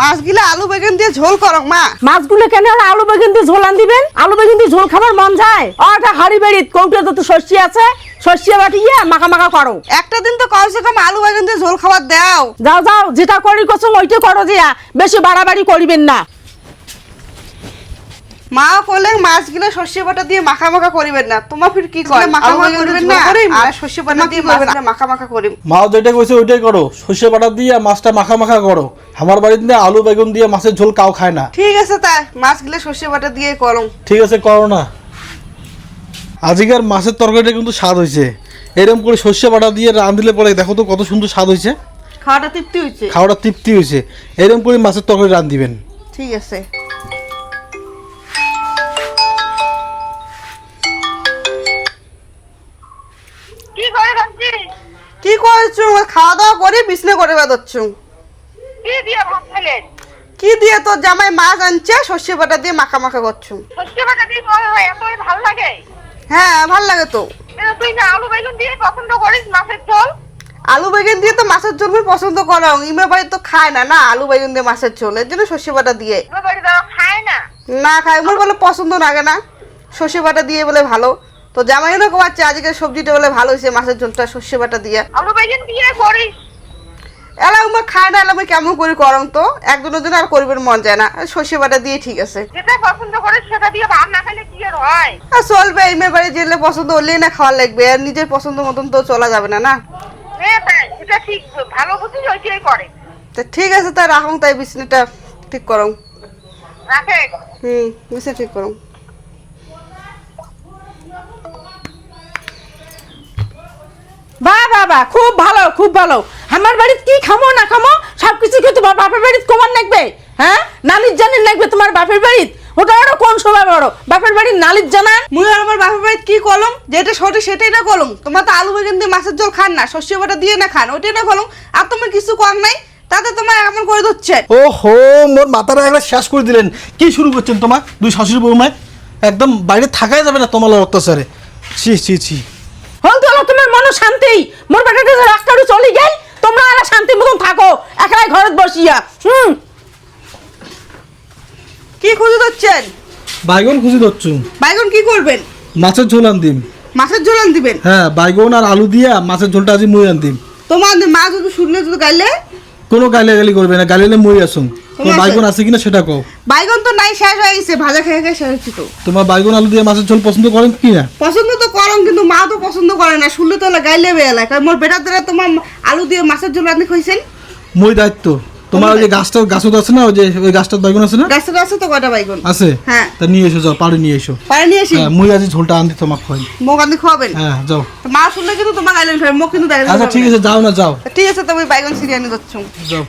মাছগুলো আলু বেগুন দিয়ে ঝোল করো মা। মাছগুলো কেন আলু বেগুন দিয়ে ঝোল আন দিবেন? আলু বেগুন দিয়ে ঝোল খাবার মন যায়? ওটা হাড়ি বেড়িত কৌটো তো সর্ষে আছে, সর্ষে বাটিয়ে মাখা মাখা করো। একটা দিন তো কমসে কম আলু বেগুন দিয়ে ঝোল খাবার দাও। যাও যাও, যেটা করি কছো ওইটা করো, যে বেশি বাড়াবাড়ি করিবেন না। মা বললেন মাছগুলো সর্ষে বাটা দিয়ে মাখা মাখা করিবেন না, তোমার ফির কি করে মাখা মাখা করিবেন না আর সর্ষে বাটা দিয়ে মাছটা মাখা মাখা করিম। মা যেটা কইছে ওইটাই করো, সর্ষে বাটা দিয়ে মাছটা মাখা মাখা করো। আমার বাড়িতে আলু বেগুন দিয়ে মাছের ঝোল কাউ খায় না। ঠিক আছে, তাই মাছগুলো সর্ষে বাটা দিয়ে করো। ঠিক আছে, করো না। আজকের মাছের তরকারিটা কিন্তু স্বাদ হয়েছে। এরকম করে সর্ষে বাটা দিয়ে রাঁধলে পরে দেখো তো কত সুন্দর স্বাদ হয়েছে। খাওয়াটা তৃপ্তি হয়েছে। খাওয়াটা তৃপ্তি হয়েছে। এরকম করে মাছের তরকারি রাঁধিবেন। ঠিক আছে। কি করছো? খাওয়া দাওয়া করে বিছনা করে বেঁধচ্ছ। কি দিয়ে তোর জামাই মাছ আনছে সর্ষে বাটা দিয়ে মাখা মাখা করছো? হ্যাঁ ভাল লাগে তো। আলু বেগুন দিয়ে পছন্দ করিস মাছের ঝোল? আলু বেগুন দিয়ে তো মাছের ঝোল পছন্দ করো, ইমের বাড়ি তো খায় না না আলু বেগুন দিয়ে মাছের ঝোল, এর জন্য সর্ষে বাটা দিয়ে। খায় না? না খায়, মোর বলে পছন্দ লাগে না, সর্ষে বাটা দিয়ে বলে ভালো। তো জামাই না কোয়াচ্ছে আজকে সবজিটা বলে ভালো হয়েছে মাছের ঝোলটা সর্ষে বাটা দিয়ে। আলু বেগুন দিয়ে করিস? এলা উমা খায় না, এলা আমি কেমন করে করম তো, একজনের জন্য আর করবেন মন যায় না, সর্ষে বাটা দিয়ে ঠিক আছে। যেটা পছন্দ করিস সেটা দিয়ে ভাত না খেলে কি আর হয়? আর চলবে, ইমের বাড়ি যেলে পছন্দ হলেই না খাওয়া লাগবে, আর নিজের পছন্দ মতন তো চলা যাবে না না। সেটা ঠিক, ভালো বুঝিস ওইটাই করে। তা ঠিক আছে, তাই রাখুন, তাই বিছনাটা ঠিক করো। রাখে। বিছনা ঠিক করো। বাহ বাহ বাহ, খুব ভালো খুব ভালো। আমার বাড়িতে কি খামো না খামো সবকিছু কি তোমার বাপের বাড়িতে কমান লাগবে? হ্যাঁ, নালিশ জানেন লাগবে তোমার বাপের বাড়িতে? ওটা আরো কোন সময় বড় বাপের বাড়ির নালিশ জানান? মুই আর আমার বাপের বাড়িতে কি করলাম, যেটা সঠিক সেটাই না করলাম। তোমার তো আলু বেগুন দিয়ে মাছের ঝোল খান না, সর্ষে বাটা দিয়ে না খান, ওইটাই না করলাম। আর তোমার কিছু কম নাই, তাতে তোমার এমন করে দিচ্ছে। ও হো, মোর মাথাটা একবার শেষ করে দিলেন। কি শুরু করছেন তোমার দুই শাশুড়ি বৌমায়? একদম বাইরে থাকাই যাবে না তোমার অত্যাচারে। ছি ছি ছি। হল তো তোমার মনে শান্তি, মোর বেটাটা রাস্তাটা চলে গেল, তোমরা আর শান্তি মতন থাকো একলাই ঘরে বসিয়া। কি খুঁজে দিচ্ছেন? বাইগন খুঁজি ধরছু। বাইগন কি করবেন? মাছের ঝোল আনদিম। মাছের ঝোল আন দিবেন? হ্যাঁ, বাইগন আর আলু দিয়া মাছের ঝোলটা আজ মুই আনদিম। তোমার মা যদি শুনলে যদি গাইলে? কোনো গালি করবে না, গালিলে মুই আসুন। তোমার বাইগন আছে কিনা সেটা কও। বাইগন তো নাই, শেষ হয়ে গেছে, ভাজা খেয়ে খেয়ে শেষ হচ্ছে তো। তোমার বাইগন আলু দিয়ে মাছের ঝোল পছন্দ করেন কি না? পছন্দ তো করম, কিন্তু মা তো পছন্দ করে না, শুনলে তো গাইলে বেলা। কারণ মোর বেটার দ্বারা তোমার আলু দিয়ে মাছের ঝোল রাঁধতে খুঁজছেন। মই দায়িত্ব। তোমার ওই যে গাছত আছে না, ওই যে ওই গাছটার বাইগন আছে না? গাছটা আছে তো কয়টা বাইগন আছে? হ্যাঁ। তা নিয়ে এসো, যাও পাড়ে নিয়ে এসো। পারে নিয়ে আসি। হ্যাঁ, মুই আজ ঝোলটা আনতে তোমাক খাই। মোক আনতে খাওয়াবেন? হ্যাঁ, যাও। মা শুনলে কিন্তু তোমার গাইলেন খাবে, মোক কিন্তু দেখাতে আচ্ছা ঠিক আছে, যাও না যাও। ঠিক আছে, তুমি বাইগন সিরিয়ানি যাচ্ছ। যাও।